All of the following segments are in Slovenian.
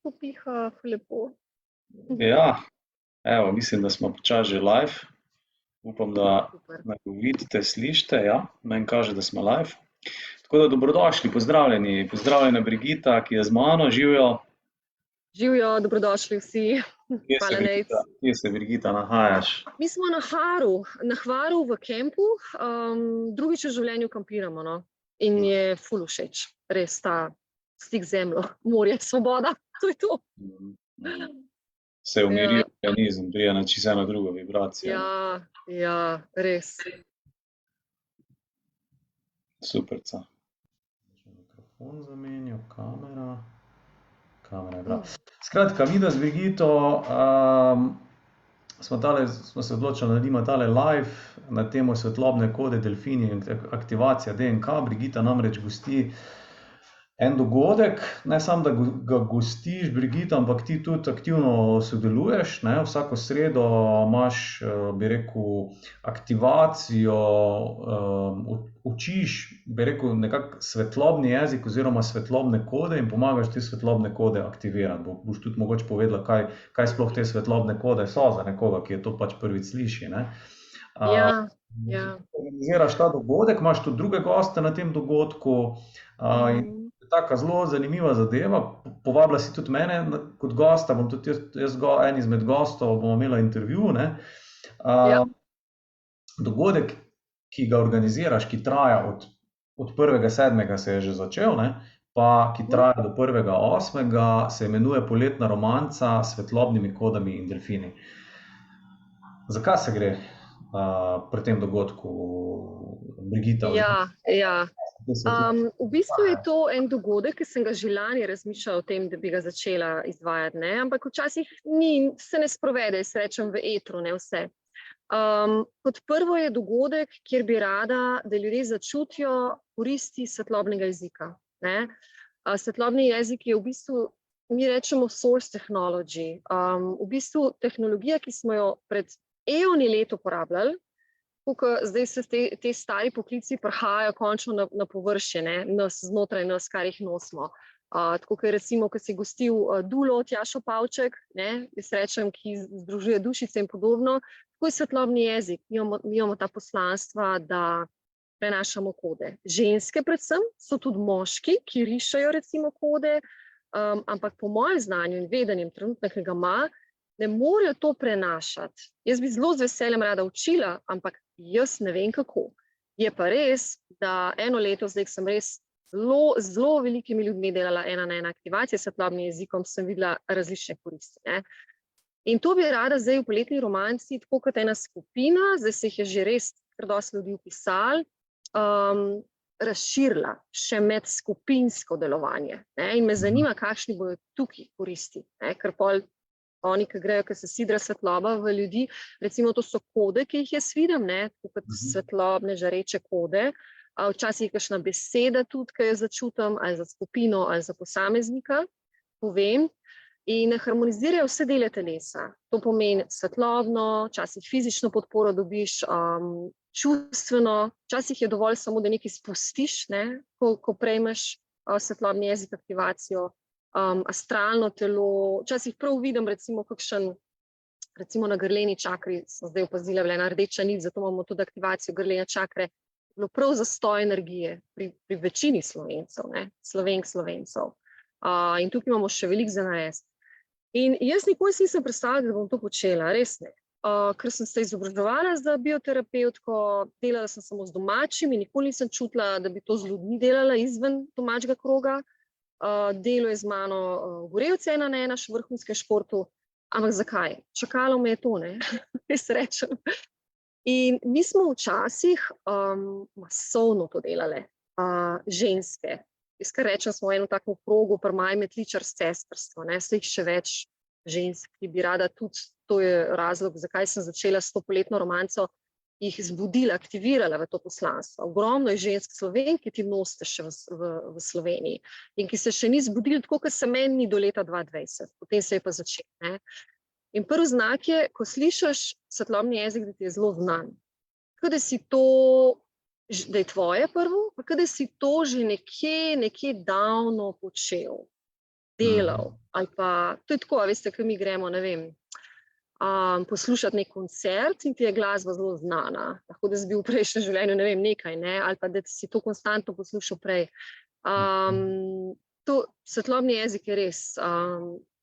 popiha, lepo. Ja, evo, mislim, da smo počasi že live. Upam, da Super. me vidite, slišite. Ja, meni kaže, da smo live. Tako da dobrodošli, pozdravljeni. Pozdravljena Brigita, ki je z mano, živijo. Živijo, dobrodošli vsi. Hvala, Nejc. Kje se, Brigita, nahajaš? Mi smo na Hvaru v kempu, drugič v življenju kampiramo, no. In je ful všeč, res ta stik z zemljo, morje, svoboda, to je to. Se umiri organizem, prija na čisto eno drugo vibracijo. Ja, res. Superca. Mikrofon zamenjal, kamera je bila. Skratka, videa z Brigito, smo se odločili, da naredimo tale live na temo svetlobne kode, delfini in aktivacija DNK. Brigita namreč gosti en dogodek, ne samo, da ga gostiš, Brigita, ampak ti tudi aktivno sodeluješ, ne, vsako sredo imaš, bi rekel, aktivacijo, učiš, bi rekel, nekako svetlobni jezik oziroma svetlobne kode in pomagaš te svetlobne kode aktivirati. Boš tudi mogoče povedala, kaj sploh te svetlobne kode so za nekoga, ki je to pač prvič sliši, ne. Ja. Organiziraš ta dogodek, imaš tudi druge goste na tem dogodku, in taka zelo zanimiva zadeva. Povabila si tudi mene kot gosta, bom tudi jaz en izmed gostov, bomo imela intervju, ne. Dogodek, ki ga organiziraš, ki traja od 1.7. se je že začel, ne, pa ki traja do 1.8., se imenuje Poletna romanca s svetlobnimi kodami in delfini. Zakaj se gre pri tem dogodku, Brigita? Ja. V bistvu je to en dogodek, ki sem ga že lani razmišljala o tem, da bi ga začela izvajati, ne, ampak včasih se ne sprovede, jaz rečem v etru, ne vse. Kot prvo je dogodek, kjer bi rada, da ljudje začutijo koristi svetlobnega jezika, ne. Svetlobni jezik je v bistvu, mi rečemo source technology, v bistvu tehnologija, ki smo jo pred eoni let uporabljali, zdaj se te stari poklici prihajajo končno na površje, ne, znotraj nas, kar jih nosimo. Tako kot recimo, ko si gostil Dulo, Tjašo Pavček, ne, jaz rečem, ki združuje dušice in podobno, tako je svetlobni jezik. Mi imamo ta poslanstva, da prenašamo kode. Ženske predvsem, so tudi moški, ki rišejo recimo kode, ampak po mojem znanju in vedenjem trenutno, ki ga ima, ne morejo to prenašati. Jaz bi zelo z veseljem rada učila, ampak jaz ne vem kako. Je pa res, da eno leto zdaj sem res zelo velikimi ljudmi delala ena na ena aktivacije s svetlobnim jezikom, sem videla različne koristi, ne. In to bi rada zdaj v Poletni romanci, tako kot ena skupina, zdaj se jih je že res kar dosti ljudi vpisalo, razširila še med skupinsko delovanje, ne. In me zanima, kakšni bodo tukaj koristi, ne, ker pol oni, ki grejo, ki se sidra svetloba v ljudi, recimo to so kode, ki jih jaz vidim, ne, tako kot svetlobne žareče kode, včasih je kakšna beseda tudi, ki jo začutim, ali za skupino, ali za posameznika, povem, in harmonizirajo vse dele telesa. To pomeni svetlobno, včasih fizično podporo dobiš, čustveno, včasih je dovolj samo, da nekaj spustiš, ne, ko prejmeš svetlobni jezik, aktivacijo, astralno telo, včasih prav vidim recimo kakšen, recimo na grleni čakri, sem zdaj opazila, bila ena rdeča nit, zato imamo tudi aktivacijo grlene čakre, bilo prav zastoj energije pri večini Slovencev, ne, Slovencev. In tukaj imamo še veliko za narediti. In jaz nikoli si nisem predstavljala, da bom to počela, res ne. Ker sem se izobraževala za bioterapevtko, delala sem samo z domačimi, nikoli nisem čutila, da bi to z ljudmi delala izven domačega kroga. Delo je z mano Gorevce ena na ena v vrhunskem športu, ampak zakaj? Čakalo me je to, ne, res rečem. In mi smo včasih masovno to delale, ženske. Jaz kar rečem, smo v enem takem krogu pri Maji Metličar s sestrstvo, ne, se jih še več žensk, ki bi rada tudi, to je razlog, zakaj sem začela s to Poletno romanco, jih zbudila, aktivirala v to poslanstvo. Ogromno je žensk Slovenk, ki ti nosite še v Sloveniji in ki se še ni zbudili tako, kot se meni do leta 2020, potem se je pa začel, ne. In prvi znak je, ko slišiš svetlobni jezik, da ti je zelo znan. Kaj da si to, da je tvoje prvo, pa kaj da si to že nekje davno počel. delov, ali pa, to je tako, a veste, ko mi gremo, ne vem, poslušati nek koncert in ti je glasba zelo znana, lahko da si bil v prejšnjem življenju, ne vem, nekaj, ne, ali pa da si to konstantno poslušal prej. To svetlobni jezik je res,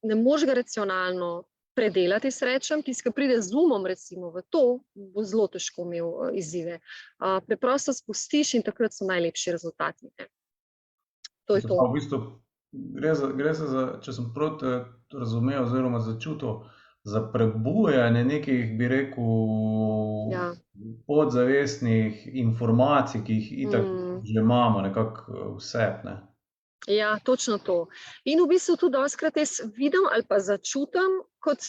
ne moreš ga racionalno predelati, srečam, tisti, ki pride z umom recimo v to, bo zelo težko imel izzive. Preprosto spustiš in takrat so najlepši rezultati. Ne. To je to. V bistvu gre za, če sem prav razumel oziroma začutil, za prebujanje nekih, bi rekel, podzavestnih informacij, ki jih itak že imamo nekako vse, ne? Ja, točno to. In v bistvu tudi dostikrat jaz vidim ali pa začutim kot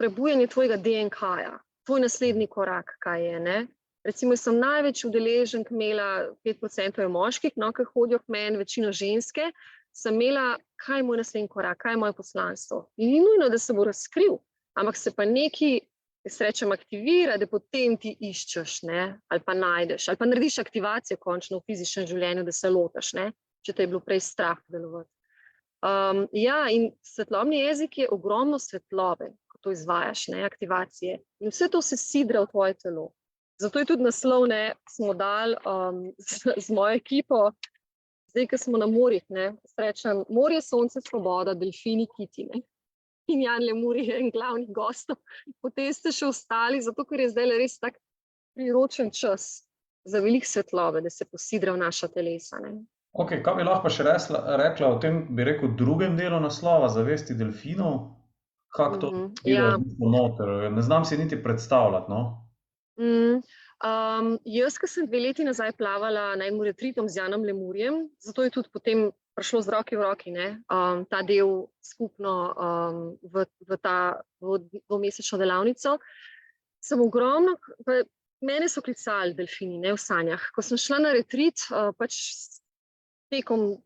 prebujanje tvojega DNK-ja, tvoj naslednji korak, kaj je, ne? Recimo, jaz sem največ udeleženk imela, 5% je moških, no, ki hodijo k meni, večino ženske, sem imela, kaj je moj naslednji korak, kaj je moje poslanstvo. In ni nujno, da se bo razkril, ampak se pa nekaj, jaz rečem, aktivira, da potem ti iščeš, ne, ali pa najdeš, ali pa narediš aktivacijo končno v fizičnem življenju, da se lotaš, ne, če te je bilo prej strah delovati. Ja, in svetlobni jezik je ogromno svetlobe, ko to izvajaš, ne, aktivacije. In vse to se sidra v tvoje telo. Zato je tudi naslov, ne, smo dali z mojo ekipo, zdaj, ko smo na morjih, ne, srečam, morje, sonce, svoboda, delfini, kiti, ne. In Jan Lemuri je en glavnih gostov. Potem ste še ostali, zato ker je zdaj res tak priročen čas za veliko svetlobe, da se posidra v naša telesa, ne. Ok, kaj bi lahko še rekla o tem, bi rekel, drugem delu naslova, zavesti delfinov? Kako to pride noter? Ne znam si niti predstavljati, no? Jaz, ko sem 2 leti nazaj plavala na enem retritom z Janom Lemurjem, zato je tudi potem prišlo z roki v roki, ne, ta del skupno v ta dvomesečno delavnico, sem ogromno, mene so klicali delfini, ne, v sanjah. Ko sem šla na retrit, pač tekom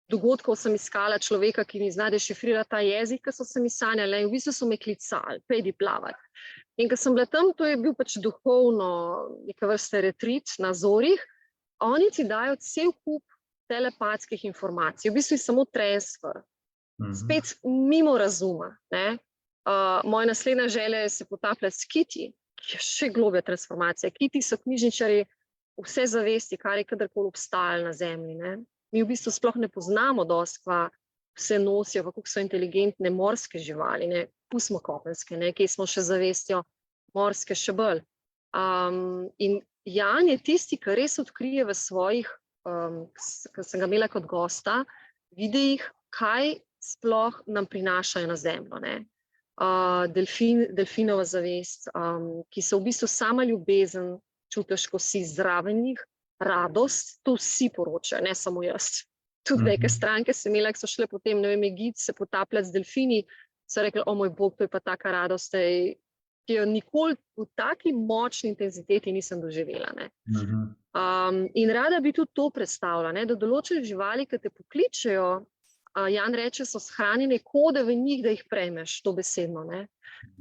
dogodkov sem iskala človeka, ki mi zna dešifrirati ta jezik, ki so se mi sanjali, in v bistvu so me klicali, pejdi plavati. In ko sem bila tam, to je bil pač duhovno neka vrste retrit na zorih, oni ti dajo cel kup telepatskih informacij, v bistvu je samo transfer, spet mimo razuma, ne. Moja naslednja želja je se potapljati s kiti, ki je še globja transformacija. Kiti so knjižničarji vse zavesti, kar je kadarkoli obstajalo na zemlji, ne. Mi v bistvu sploh ne poznamo doskva, vse nosijo, kako so inteligentne morske živali, ne, pustimo kopenske, ne, kje smo še zavestjo, morske še bolj. In Jan je tisti, ki res odkrije v svojih, ki sem ga imela kot gosta, videih, kaj sploh nam prinašajo na zemljo, ne. Delfinova zavest, ki so v bistvu sama ljubezen, čutiš, ko si zraven njih, radost, to vsi poročajo, ne samo jaz. Tudi neke stranke sem imela, ki so šle potem, ne vem, Egipt se potapljati z delfini, so rekli, o moj bog, to je pa taka radost, ki jo nikoli v taki močni intenziteti nisem doživela, ne. In rada bi tudi to predstavila, ne, da določene živali, ki te pokličejo, Jan reče, so shranjene kode v njih, da jih prejmeš, dobesedno, ne.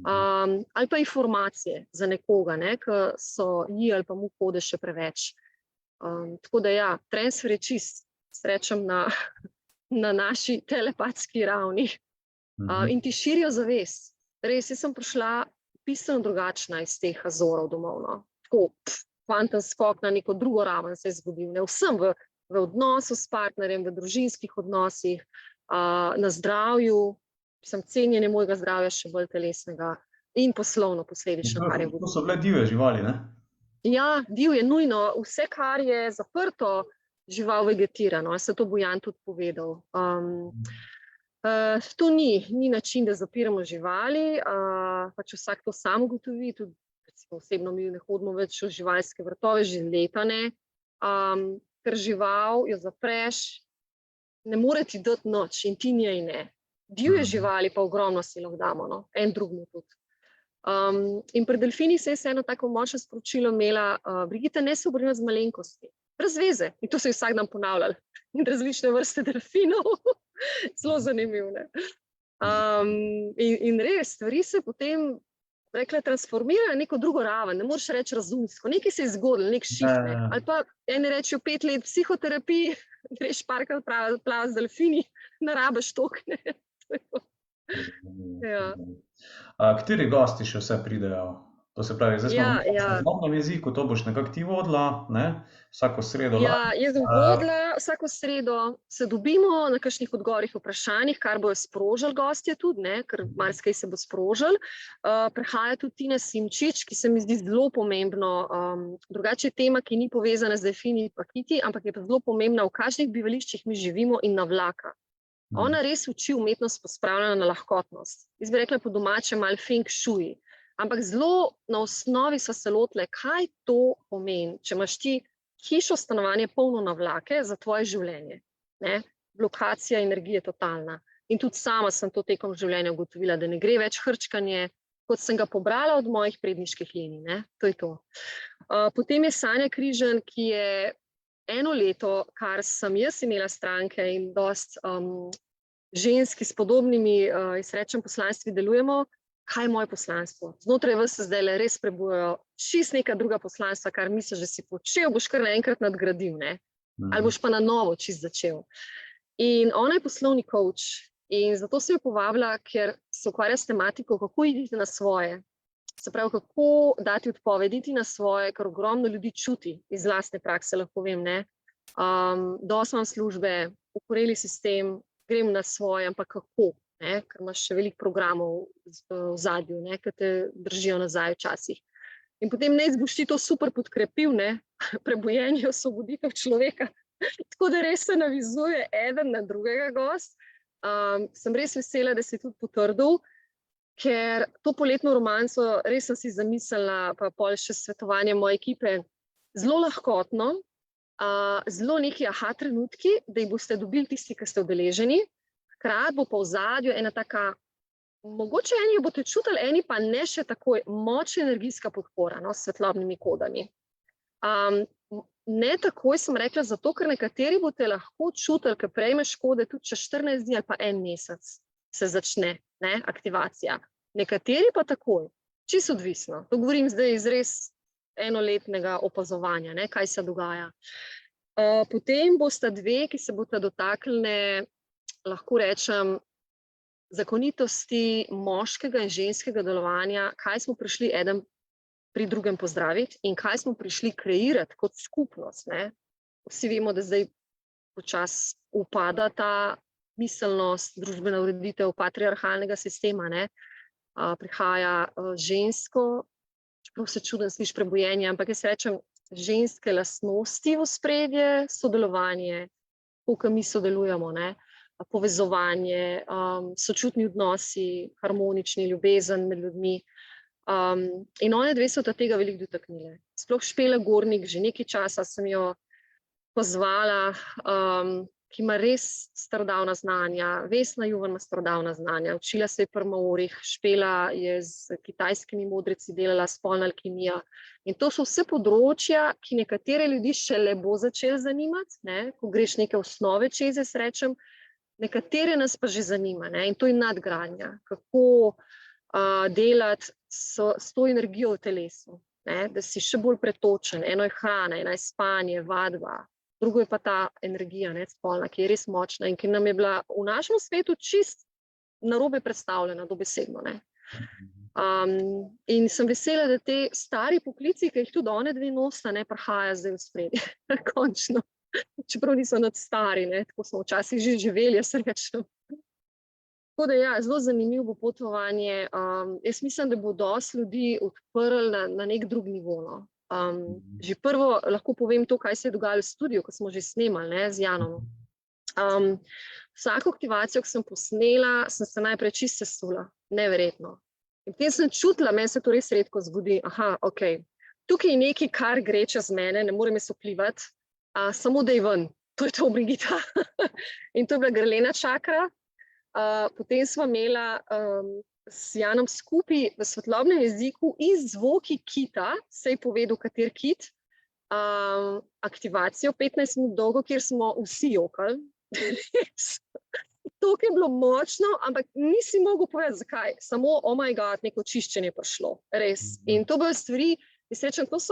Ali pa informacije za nekoga, ne, ki so ji ali pa mu kode še preveč. Tako da ja, transfer je čist, srečam na naši telepatski ravni. In ti širijo zavest. Res, jaz sem prišla bistveno drugačna iz teh Azorov domov, no. Tako, kvanten skok na neko drugo raven se je zgodil, ne, vsem v odnosu s partnerjem, v družinskih odnosih, na zdravju, cenjenje mojega zdravja še bolj telesnega in poslovno posledično, kar je bilo. To so bile divje živali, ne? Ja, divje, nujno, vse, kar je zaprto, žival vegetira, no, se to bo Jan tudi povedal. To ni način, da zapiramo živali, pač vsak to sam ugotovi, tudi osebno mi ne hodimo več v živalske vrtove, že leta ne, ker žival jo zapreš, ne more ti dati nič in ti njej ne. Divje živali pa ogromno si lahko damo, no, en drugemu tudi. In pri delfinih se je eno tako močno sporočilo imela, Brigita, ne se obrnila z malenkosti, brez veze, in to so vsak dan ponavljali, in različne vrste delfinov, zelo zanimiv, ne. In res, stvari se potem, rekla, transformirajo neko drugo raven, ne moreš reči razumsko, nekaj se je zgodilo, nek šift, ali pa eni rečejo 5 let psihoterapiji, greš parkrat plavati z delfini, ne rabiš toliko, ne. To je to. Ja. Kateri gosti še vse pridejo? To se pravi, zdaj smo v svetlobnem jeziku, to boš nekako ti vodila, ne? Vsako sredo live. Ja, jaz bom vodila vsako sredo, se dobimo na kakšnih odgovorih, vprašanjih, kar bojo sprožili gostje tudi, ne, ker marsikaj se bo sprožil. Prihaja tudi Tina Simčič, ki se mi zdi zelo pomembno, drugače je tema, ki ni povezana z Delfini pa Kiti, ampak je pa zelo pomembna, v kakšnih bivališčih mi živimo in na vlaka. Ona res uči umetnost pospravljanja na lahkotnost. Jaz bi rekla po domače malo feng shui. Ampak zelo na osnovi so se lotile, kaj to pomeni, če imaš ti hišo, stanovanje polno na vlake za tvoje življenje. Ne? Blokacija energije totalna. In tudi sama sem to tekom življenja ugotovila, da ne gre več hrčkanje, kot sem ga pobrala od mojih predniških linij. Ne? To je to. Potem je Sanja Križan, ki je eno leto, kar sem jaz imela stranke in dost ženski s podobnimi, jaz rečem, poslanstvi delujemo. Kaj je moje poslanstvo? Znotraj vas se zdaj res prebujajo čist neka druga poslanstva, kar misliš, že si počel, boš kar naenkrat nadgradil, ne? Ali boš pa na novo čist začel. In ona je poslovni coach in zato sem jo povabila, ker se ukvarja s tematiko, kako iditi na svoje. Se pravi, kako dati odpovediti na svoje, kar ogromno ljudi čuti iz lastne prakse, lahko vem, ne? Dosti imam službe, ukoreli sistem, grem na svoje, ampak kako? Ne, ker imaš še veliko programov v zadju, ne, ki te držijo nazaj včasih. In potem boš ti to super podkrepil, ne, prebujenje, osvoboditev človeka. Tako da res se navizuje eden na drugega gost. Sem res vesela, da si tudi potrdil, ker to poletno romanco res sem si zamislila, pa pol še svetovanje moje ekipe, zelo lahkotno, zelo neki aha trenutki, da jih boste dobili tisti, ki ste udeleženi. Hkrati bo pa v zadju ena taka, mogoče eni jo boste čutili, eni pa ne še takoj, močna energijska podpora, no, s svetlobnimi kodami. Ne takoj sem rekla, zato ker nekateri boste lahko čutili, ker prejmeš kode tudi čez 14 dni ali pa en mesec se začne, ne, aktivacija. Nekateri pa takoj, čisto odvisno. To govorim zdaj iz res enoletnega opazovanja, ne, kaj se dogaja. Potem bosta dve, ki se boste dotaknili, lahko rečem, zakonitosti moškega in ženskega delovanja, kaj smo prišli eden pri drugem pozdraviti in kaj smo prišli kreirati kot skupnost. Ne? Vsi vemo, da zdaj počasi upada ta miselnost, družbena ureditev patriarhalnega sistema. Ne? Prihaja žensko, čeprav se čudem sliši prebujenje, ampak jaz rečem ženske lastnosti v spredje, sodelovanje, koliko mi sodelujemo, ne? Povezovanje, sočutni odnosi, harmonični, ljubezen med ljudmi. In one dve so tega veliko dotaknile. Sploh Špela Gornik, že nekaj časa sem jo pozvala, ki ima res starodavna znanja, Vesna Juvan ima starodavna znanja, učila se je pri Maorih, Špela je z kitajskimi modreci delala spolna alkimija. In to so vse področja, ki nekatere ljudi šele bo začeli zanimati, ne? Ko greš neke osnove čez, jaz rečem, nekatere nas pa že zanima, ne? In to je nadgradnja, kako delati s to energijo v telesu, ne? Da si še bolj pretočen. Eno je hrana, eno je spanje, vadba, drugo je pa ta energija, ne, spolna, ki je res močna in ki nam je bila v našem svetu čist narobe predstavljena, dobesedno. Ne? In sem vesela, da te stari poklici, ki jih tudi one dve nosita, ne, prihaja zdaj v spredje, končno. Čeprav niso nad stari, ne? Tako smo včasih že živeli, jaz rečem. Tako da ja, zelo zanimivo bo potovanje. Jaz mislim, da bo dosti ljudi odprli na nek drug nivo. No? Že prvo lahko povem to, kaj se je dogajalo v studiu, ko smo že snemali, ne, z Janom. Vsako aktivacijo, ki sem posnela, sem se najprej čisto sesula. Neverjetno. In potem sem čutila, meni se to res redko zgodi. Aha, ok. Tukaj je nekaj, kar gre čez mene, ne morem jaz vplivati. Samo da je ven, to je to, Brigita. In to je bila grlena čakra. Potem smo imela s Janom skupaj v svetlobnem jeziku in zvoki kita, se je povedal, kater kit, aktivacijo 15 minut dolgo, kjer smo vsi jokali. To je bilo močno, ampak nisi mogel povedati, zakaj. Samo, oh my god, neko čiščenje prišlo. Res. In to bojo stvari, jaz rečem, to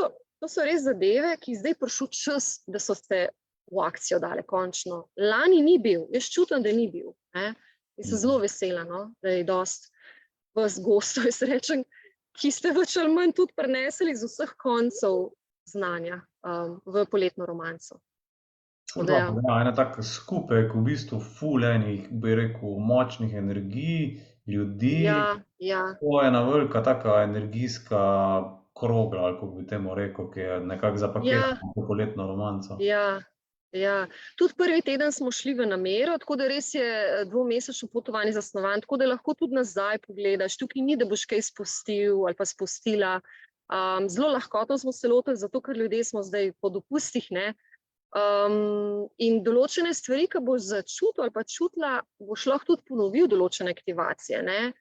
so res zadeve, ki zdaj prišel čas, da so se v akcijo dale, končno. Lani ni bil, jaz čutim, da ni bil. In sem zelo vesela, no, da je dosti vas gostov, jaz rečem, ki ste več ali manj tudi prinesli iz vseh koncev znanja v poletno romanco. Ja, ena taka skupek, v bistvu ful enih, bi rekel, močnih energij, ljudi. Ja. To je ena velika taka energijska krogla, ali kako bi temu rekel, ki je nekako zapakirana v poletno romanco. Ja. Tudi prvi teden smo šli v namero, tako da res je dvomesečno potovanje zasnovan, tako da lahko tudi nazaj pogledaš. Tukaj ni, da boš kaj spustil ali pa spustila. Zelo lahkotno smo se lotili, zato ker ljudje smo zdaj po dopustih, ne. In določene stvari, ki boš začutil ali pa čutila, boš lahko tudi ponovil določene aktivacije, ne.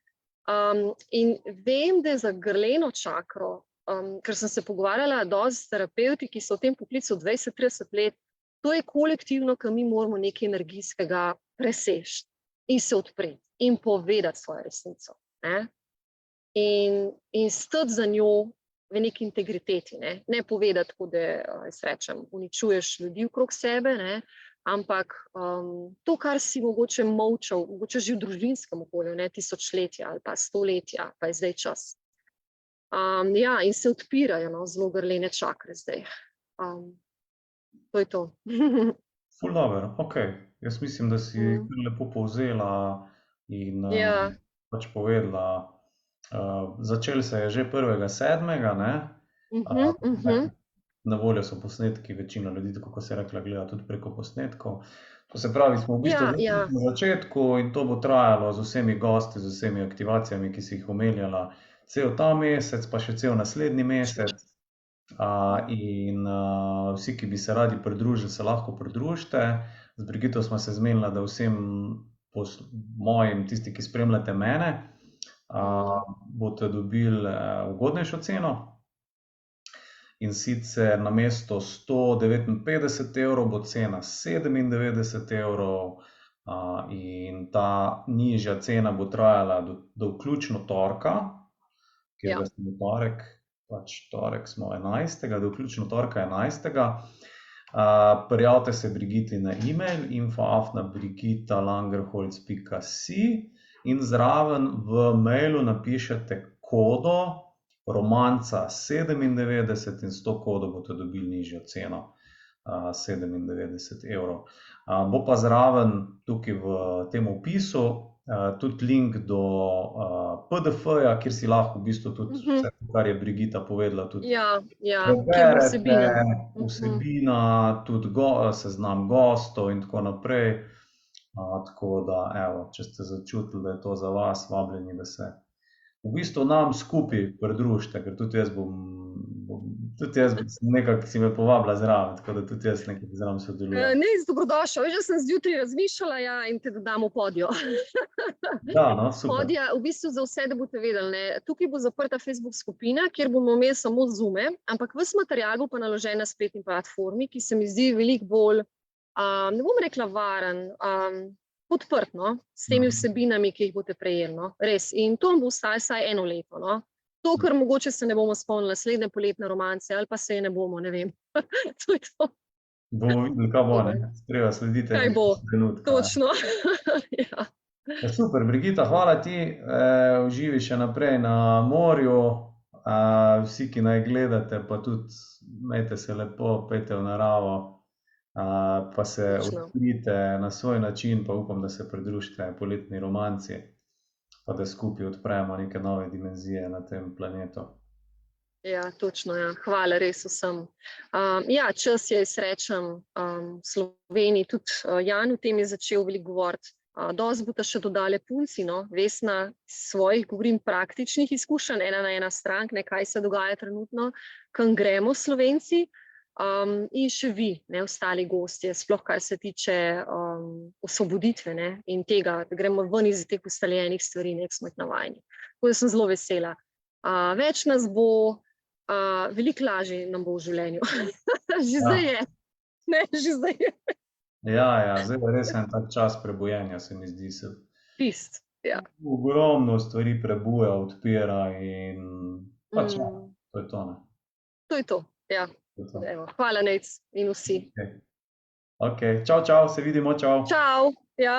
In vem, da je za grleno čakro, ker sem se pogovarjala dosti s terapevti, ki so v tem poklicu 20-30 let, to je kolektivno, ki mi moramo nekaj energijskega preseči in se odpreti in povedati svojo resnico, ne. In stati za njo v neki integriteti, ne povedati, tako da, jaz rečem, uničuješ ljudi okrog sebe, ne, ampak to, kar si mogoče molčal, mogoče že v družinskem okolju, ne, tisočletja ali pa stoletja, pa je zdaj čas. Ja, in se odpirajo, no, zelo grlene čakre zdaj. To je to. Ful dobro, okej. Jaz mislim, da si kar lepo povzela in pač povedala. Začelo se je že 1.7., ne? Na voljo so posnetki, večina ljudi, tako kot si rekla, gleda tudi preko posnetkov. To se pravi, smo v bistvu na začetku in to bo trajalo z vsemi gosti, z vsemi aktivacijami, ki si jih omenjala, cel ta mesec, pa še cel naslednji mesec. In vsi, ki bi se radi pridružili, se lahko pridružite. Z Brigito smo se zmenila, da vsem mojim, tisti, ki spremljate mene, boste dobili ugodnejšo ceno. In sicer namesto 159 evrov bo cena 97 evrov. In ta nižja cena bo trajala do vključno torka, kjer smo torek, torek smo 11. do vključno torka 11. Prijavite se Brigiti na e-mail info@brigitalangerholz.si in zraven v mailu napišete kodo romanca 97 in s to kodo boste dobili nižjo ceno 97 evrov. Bo pa zraven tukaj v tem opisu tudi link do PDF-ja, kjer si lahko v bistvu tudi vse, kar je Brigita povedala, tudi preberete, vsebina, tudi seznam gostov in tako naprej. Tako da, evo, če ste začutili, da je to za vas, vabljeni, da se v bistvu nam skupaj pridružite, ker tudi jaz nekako si me povabila zraven, tako da tudi jaz nekako zraven sodelujem. Ne, dobrodošel, že sem zjutraj razmišljala in te dodam v podjo. Ja, no, super. Podja, v bistvu za vse, da boste vedeli, ne, tukaj bo zaprta Facebook skupina, kjer bomo imeli samo Zoome, ampak ves material bo pa naložen na spletni platformi, ki se mi zdi veliko bolj, ne bom rekla varen, podprt, no, s temi vsebinami, ki jih boste prejeli, no, res. In to bo ostalo vsaj 1 leto, no. To, ker mogoče se ne bomo spomnili naslednje poletne romance, ali pa se je ne bomo, ne vem. To je to. Bomo videli, kaj bo, ne? Treba slediti. Kaj bo, točno. Ja. Super, Brigita, hvala ti. Uživi še naprej na morju. Vsi, ki naj gledate, pa tudi imejte se lepo, pejte v naravo. Pa se odkrite na svoj način, pa upam, da se pridružite poletni romanci, pa da skupaj odpremo neke nove dimenzije na tem planetu. Ja, točno, ja. Hvala res vsem. Ja, čas je, srečam v Sloveniji, tudi Jan v tem je začel veliko govoriti. Dosti boste še dodali punci, no, Vesna, svojih, govorim, praktičnih izkušenj, 1 strank, ne, kaj se dogaja trenutno, kam gremo Slovenci. In še vi, ne, ostali gostje, sploh kar se tiče osvoboditve, ne, in tega, da gremo ven iz teh ustaljenih stvari, ne, ki smo jih navajeni. Tako da sem zelo vesela. Več nas bo, veliko lažje nam bo v življenju. Že zdaj je. Ne, že zdaj je. Ja, zdaj je res en tak čas prebujenja, se mi zdi se. Tist, ja. Ogromno stvari prebuja, odpira in pač to je to, ne. To je to, ja. Evo, hvala, Nejc, in vsi. Ok, čau, čau, se vidimo, čau. Čau! Ja.